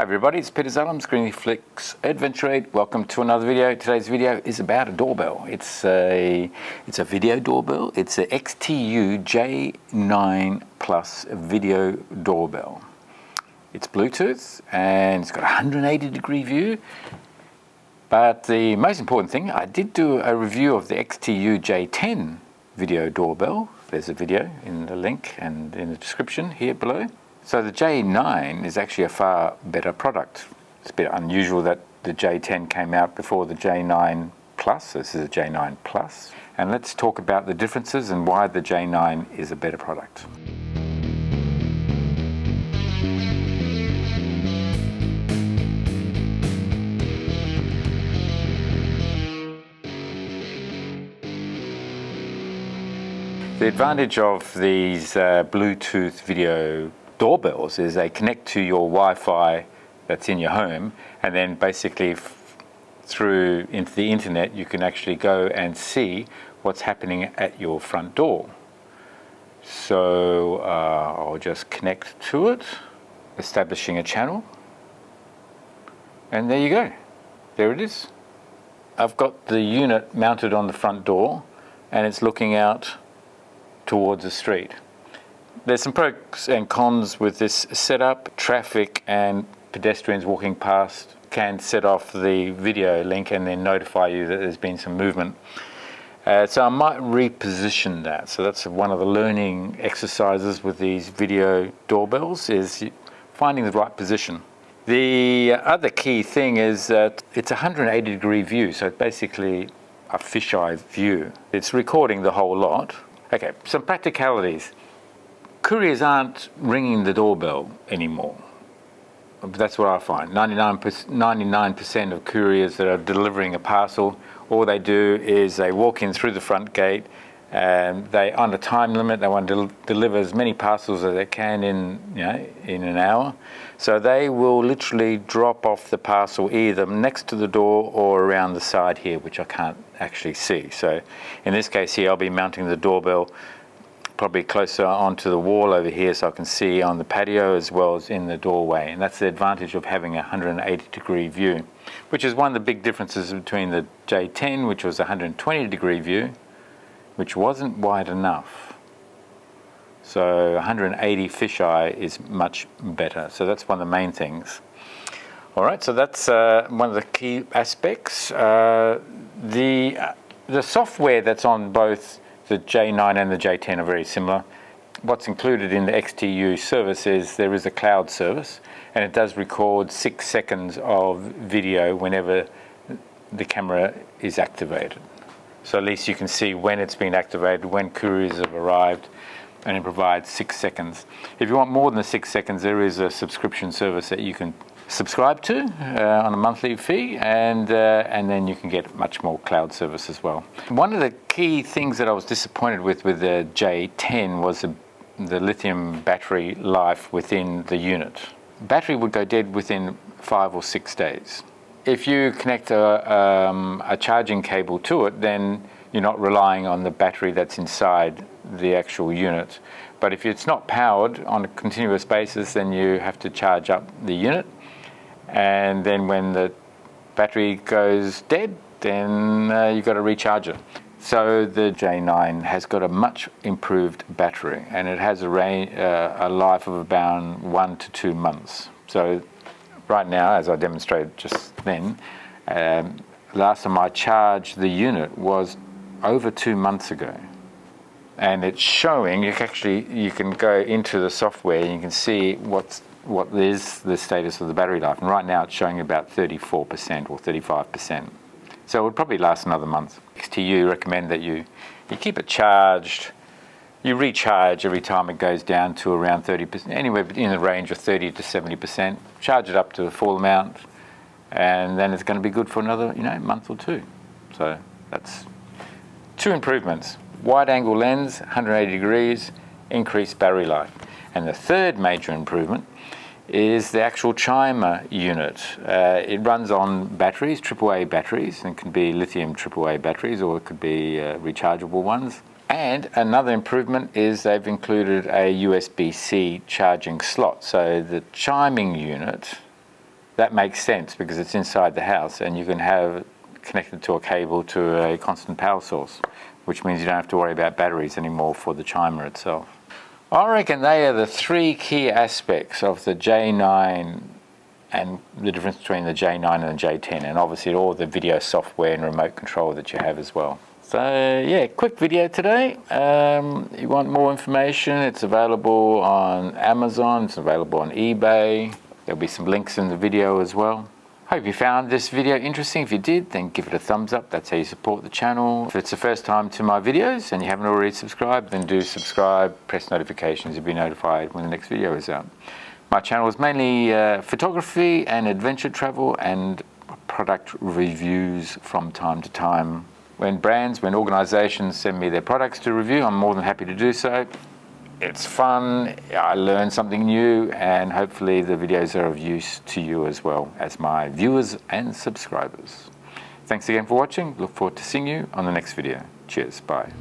Hi everybody, it's Peter Zellums, GriniFlix Adventure Aid. Welcome to another video. Today's video is about a doorbell. It's a video doorbell. It's a XTU J9 Plus video doorbell. It's Bluetooth and it's got a 180-degree view. But the most important thing, I did do a review of the XTU J10 video doorbell. There's a video in the link and in the description here below. So the J9 is actually a far better product. It's a bit unusual that the J10 came out before the J9 Plus. This is a J9 Plus. And let's talk about the differences and why the J9 is a better product. The advantage of these Bluetooth video doorbells is they connect to your Wi-Fi that's in your home, and then basically through into the internet you can actually go and see what's happening at your front door. So I'll just connect to it, establishing a channel, and there you go. There it is. I've got the unit mounted on the front door and it's looking out towards the street. There's some pros and cons with this setup. Traffic and pedestrians walking past can set off the video link and then notify you that there's been some movement. So I might reposition that. So that's one of the learning exercises with these video doorbells, is finding the right position. The other key thing is that it's a 180-degree view, so it's basically a fisheye view. It's recording the whole lot. Okay, some practicalities. Couriers aren't ringing the doorbell anymore. That's what I find. 99% of couriers that are delivering a parcel, all they do is they walk in through the front gate and they, on a time limit, they want to deliver as many parcels as they can in an hour. So they will literally drop off the parcel either next to the door or around the side here, which I can't actually see. So in this case here, I'll be mounting the doorbell probably closer onto the wall over here so I can see on the patio as well as in the doorway. And that's the advantage of having a 180-degree view, which is one of the big differences between the J10, which was a 120-degree view, which wasn't wide enough. So 180 fisheye is much better. So that's one of the main things. All right, so that's one of the key aspects. The software that's on both the J9 and the J10 are very similar. What's included in the XTU service is there is a cloud service, and it does record 6 seconds of video whenever the camera is activated. So at least you can see when it's been activated, when couriers have arrived, and it provides 6 seconds. If you want more than the 6 seconds, there is a subscription service that you can subscribe to on a monthly fee, and then you can get much more cloud service as well. One of the key things that I was disappointed with the J10 was the lithium battery life within the unit. Battery would go dead within 5 or 6 days. If you connect a charging cable to it, then you're not relying on the battery that's inside the actual unit. But if it's not powered on a continuous basis, then you have to charge up the unit. And then when the battery goes dead, then you've got to recharge it. So the J9 has got a much improved battery, and it has a life of about 1 to 2 months. So right now, as I demonstrated just then, last time I charged the unit was over 2 months ago. And it's showing, you can go into the software and you can see what is the status of the battery life. And right now it's showing about 34% or 35%. So it would probably last another month. XTU recommend that you keep it charged. You recharge every time it goes down to around 30%, anywhere in the range of 30 to 70%. Charge it up to the full amount, and then it's going to be good for another month or two. So that's 2 improvements. Wide angle lens, 180 degrees, increased battery life. And the third major improvement is the actual Chime unit. It runs on batteries, AAA batteries, and it can be lithium AAA batteries, or it could be rechargeable ones. And another improvement is they've included a USB-C charging slot. So the chiming unit that makes sense because it's inside the house and you can have connected to a cable to a constant power source, which means you don't have to worry about batteries anymore for the chimer itself. I reckon they are the three key aspects of the J9 and the difference between the J9 and the J10, and obviously all the video software and remote control that you have as well. So yeah, quick video today. You want more information, it's available on Amazon, it's available on eBay. There'll be some links in the video as well. Hope you found this video interesting. If you did, then give it a thumbs up. That's how you support the channel. If it's the first time to my videos and you haven't already subscribed, then do subscribe, press notifications, you'll be notified when the next video is out. My channel is mainly photography and adventure travel and product reviews from time to time. When organizations send me their products to review, I'm more than happy to do so. It's fun, I learn something new, and hopefully the videos are of use to you as well as my viewers and subscribers. Thanks again for watching. Look forward to seeing you on the next video. Cheers, bye.